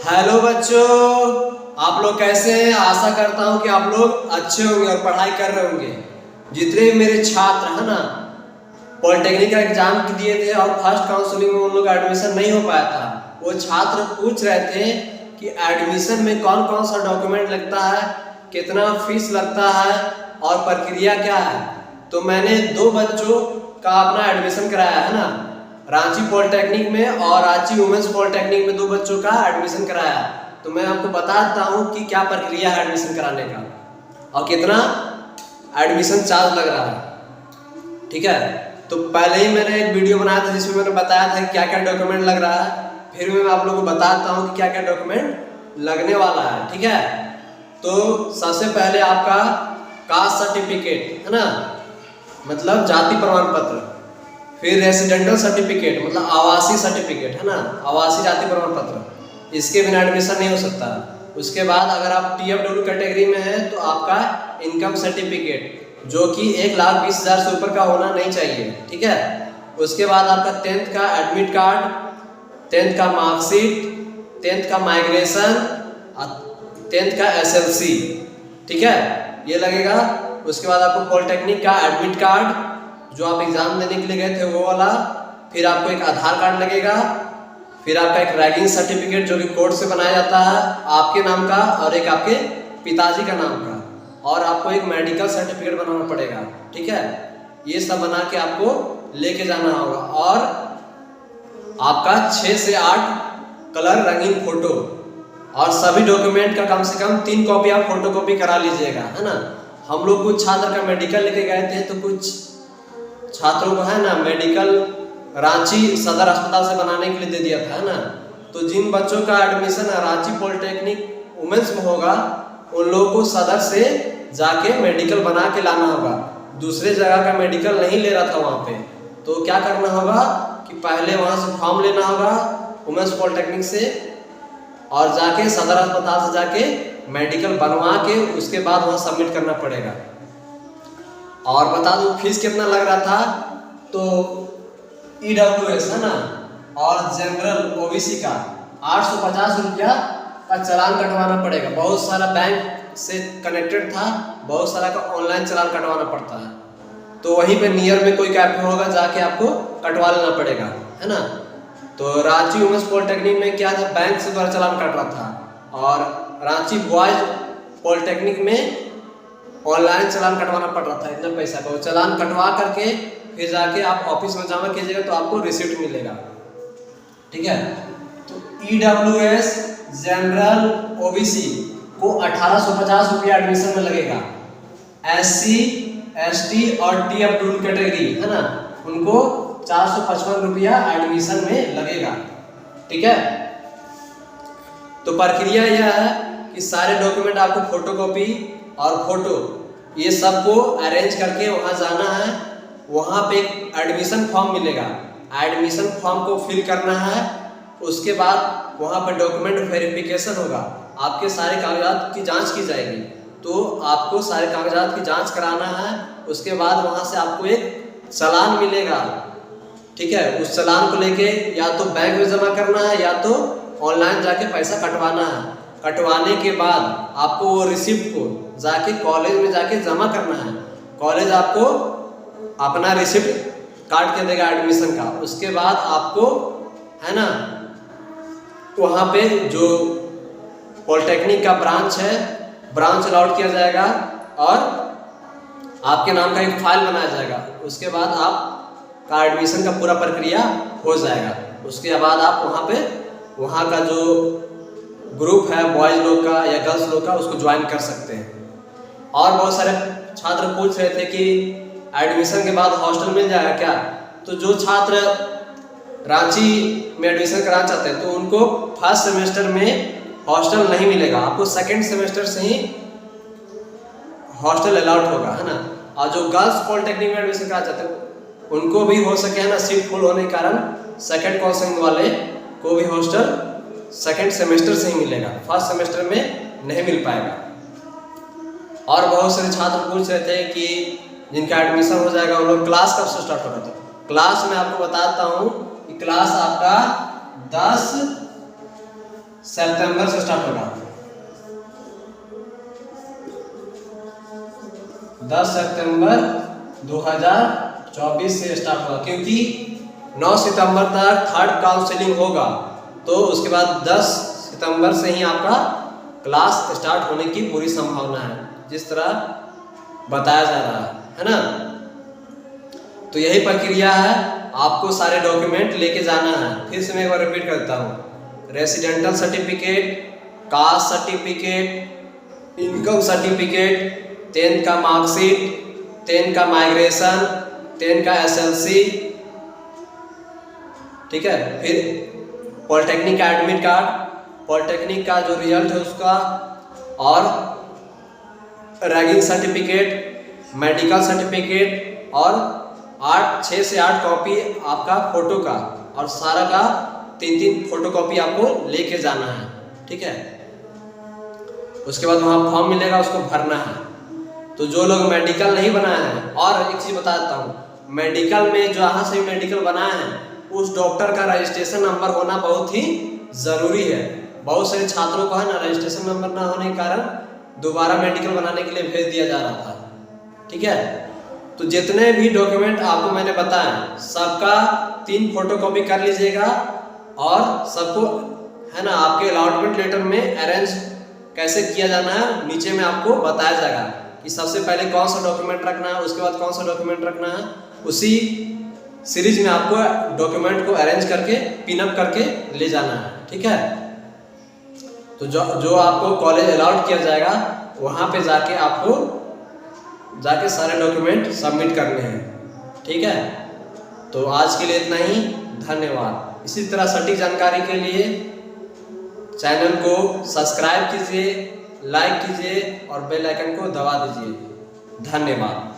Hello बच्चों, आप लोग कैसे हैं। आशा करता हूं कि आप लोग अच्छे होंगे और पढ़ाई कर रहे होंगे। जितने भी मेरे छात्र हैं ना, पॉलिटेक्निक का एग्जाम दिए थे और फर्स्ट काउंसलिंग में उन लोग का एडमिशन नहीं हो पाया था। वो छात्र पूछ रहे थे कि एडमिशन में कौन कौन सा डॉक्यूमेंट लगता है, कितना फीस लगता है और प्रक्रिया क्या है। तो मैंने दो बच्चों का अपना एडमिशन कराया है ना, रांची पॉलिटेक्निक में और रांची वुमेन्स पॉलिटेक्निक में दो बच्चों का एडमिशन कराया। तो मैं आपको बताता हूँ कि क्या प्रक्रिया है एडमिशन कराने का और कितना एडमिशन चार्ज लग रहा है। ठीक है, तो पहले ही मैंने एक वीडियो बनाया था जिसमें मैंने बताया था कि क्या क्या डॉक्यूमेंट लग रहा है। फिर मैं आप लोगों को बताता हूँ कि क्या क्या डॉक्यूमेंट लगने वाला है। ठीक है, तो सबसे पहले आपका कास्ट सर्टिफिकेट है ना, मतलब जाति प्रमाण पत्र। फिर रेसिडेंटल सर्टिफिकेट मतलब आवासीय सर्टिफिकेट है ना, आवासीय जाति प्रमाण पत्र। इसके बिना एडमिशन नहीं हो सकता। उसके बाद अगर आप TFW कैटेगरी में हैं तो आपका इनकम सर्टिफिकेट जो कि 1,20,000 से ऊपर का होना नहीं चाहिए। ठीक है, उसके बाद आपका 10th का एडमिट कार्ड, 10th का मार्कशीट, 10th का माइग्रेशन, 10th का SLC। ठीक है, ये लगेगा। उसके बाद आपको पॉलिटेक्निक का एडमिट कार्ड जो आप एग्जाम देने के लिए गए थे वो वाला। फिर आपको एक आधार कार्ड लगेगा। फिर आपका एक रैगिंग सर्टिफिकेट जो कि कोर्ट से बनाया जाता है आपके नाम का और एक आपके पिताजी का नाम का, और आपको एक मेडिकल सर्टिफिकेट बनाना पड़ेगा। ठीक है, ये सब बना के आपको लेके जाना होगा। और आपका 6 से 8 कलर रंगीन फोटो और सभी डॉक्यूमेंट का कम से कम 3 कॉपी आप फोटो कॉपी करा लीजिएगा, है ना। हम लोग कुछ छात्र का मेडिकल लेके गए थे तो कुछ छात्रों को है ना मेडिकल रांची सदर अस्पताल से बनाने के लिए दे दिया था, है ना। तो जिन बच्चों का एडमिशन रांची पॉलिटेक्निक वुमेन्स में होगा उन लोगों को सदर से जाके मेडिकल बना के लाना होगा। दूसरे जगह का मेडिकल नहीं ले रहा था वहाँ पे। तो क्या करना होगा कि पहले वहाँ से फॉर्म लेना होगा वुमेन्स पॉलिटेक्निक से और जाके सदर अस्पताल से जाके मेडिकल बनवा के उसके बाद वहाँ सबमिट करना पड़ेगा। और बता दूं फीस कितना लग रहा था, तो EWS है ना और जनरल OBC का 850 रुपया का चालान कटवाना पड़ेगा। बहुत सारा बैंक से कनेक्टेड था, बहुत सारा का ऑनलाइन चालान कटवाना पड़ता है। तो वहीं पे नियर में कोई कैफे होगा जाके आपको कटवा लेना पड़ेगा, है ना। तो रांची वुमेन्स पॉलिटेक्निक में क्या था, बैंक से द्वारा चालान कट रहा था और रांची बॉयज पॉलिटेक्निक में ऑनलाइन चालान कटवाना पड़ रहा था इतना पैसा का। वो चालान कटवा करके फिर जाके आप ऑफिस में जमा कीजिएगा तो आपको रिसिप्ट मिलेगा। ठीक है, तो EWS जनरल OBC को 1850 रुपया एडमिशन में लगेगा। SC ST और TFW कैटेगरी है ना, उनको 455 रुपया एडमिशन में लगेगा। ठीक है, तो प्रक्रिया यह है कि सारे डॉक्यूमेंट आपको फोटोकॉपी और फोटो ये सबको अरेंज करके वहाँ जाना है। वहाँ पे एक एडमिशन फॉर्म मिलेगा, एडमिशन फॉर्म को फिल करना है। उसके बाद वहाँ पे डॉक्यूमेंट वेरिफिकेशन होगा, आपके सारे कागजात की जांच की जाएगी। तो आपको सारे कागजात की जांच कराना है। उसके बाद वहाँ से आपको एक चालान मिलेगा। ठीक है, उस चालान को लेके या तो बैंक में जमा करना है या तो ऑनलाइन जाके पैसा कटवाना है। कटवाने के बाद आपको वो रिसिप्ट को जाके कॉलेज में जाके जमा करना है। कॉलेज आपको अपना रिसिप्ट काट के देगा एडमिशन का। उसके बाद आपको है ना वहाँ पे जो पॉलिटेक्निक का ब्रांच है, ब्रांच अलॉट किया जाएगा और आपके नाम का एक फाइल बनाया जाएगा। उसके बाद आपका एडमिशन का पूरा प्रक्रिया हो जाएगा। उसके बाद आप वहाँ का जो ग्रुप है बॉयज लोग का या गर्ल्स लोग का उसको ज्वाइन कर सकते हैं। और बहुत सारे छात्र पूछ रहे थे कि एडमिशन के बाद हॉस्टल मिल जाएगा क्या। तो जो छात्र रांची में एडमिशन कराना चाहते हैं तो उनको फर्स्ट सेमेस्टर में हॉस्टल नहीं मिलेगा, आपको सेकेंड सेमेस्टर से ही हॉस्टल अलाउड होगा, है ना। और जो गर्ल्स पॉलिटेक्निक में एडमिशन कराना चाहते हैं उनको भी हो सके है ना, सीट फुल होने के कारण सेकेंड काउंसलिंग वाले को भी हॉस्टल सेकेंड सेमेस्टर से ही मिलेगा, फर्स्ट सेमेस्टर में नहीं मिल पाएगा। और बहुत सारे छात्र पूछ रहे थे कि जिनका एडमिशन हो जाएगा उन लोग क्लास कब से स्टार्ट होगा। तो क्लास में आपको बताता हूँ कि क्लास आपका 10 सितंबर से स्टार्ट होगा। 10 सितंबर 2024 से स्टार्ट होगा, क्योंकि 9 सितंबर तक थर्ड काउंसलिंग होगा, तो उसके बाद 10 सितंबर से ही आपका क्लास स्टार्ट होने की पूरी संभावना है, जिस तरह बताया जा रहा है ना। तो यही प्रक्रिया है, आपको सारे डॉक्यूमेंट लेके जाना है। फिर से मैं एक बार रिपीट करता हूँ, residential certificate, caste certificate, income certificate, 10th का मार्कशीट, 10th का माइग्रेशन, 10th का SLC, ठीक है। फिर पॉलिटेक्निक का एडमिट कार्ड, पॉलिटेक्निक का जो रिजल्ट है उसका, और रैगिंग सर्टिफिकेट, मेडिकल सर्टिफिकेट, और 6 से 8 कॉपी आपका फोटो का, और सारा का 3-3 फोटो कॉपी आपको लेके जाना है, ठीक है। उसके बाद वहाँ फॉर्म मिलेगा, उसको भरना है। तो जो लोग मेडिकल नहीं बनाए हैं, और एक चीज़ बता देता हूँ, मेडिकल में जहाँ से मेडिकल बनाए हैं उस डॉक्टर का रजिस्ट्रेशन नंबर होना बहुत ही ज़रूरी है। बहुत सारे छात्रों को है ना, रजिस्ट्रेशन नंबर ना होने के कारण दोबारा मेडिकल बनाने के लिए भेज दिया जा रहा था, ठीक है। तो जितने भी डॉक्यूमेंट आपको मैंने बताया सबका 3 फोटोकॉपी कर लीजिएगा, और सबको है ना आपके अलॉटमेंट लेटर में अरेंज कैसे किया जाना है नीचे में आपको बताया जाएगा कि सबसे पहले कौन सा डॉक्यूमेंट रखना है, उसके बाद कौन सा डॉक्यूमेंट रखना है। उसी सीरीज में आपको डॉक्यूमेंट को अरेंज करके पिनअप करके ले जाना है, ठीक है। तो जो आपको कॉलेज अलाउड किया जाएगा वहाँ पे जाके आपको सारे डॉक्यूमेंट सबमिट करने हैं, ठीक है। तो आज के लिए इतना ही, धन्यवाद। इसी तरह सटीक जानकारी के लिए चैनल को सब्सक्राइब कीजिए, लाइक कीजिए और बेल आइकन को दबा दीजिए। धन्यवाद।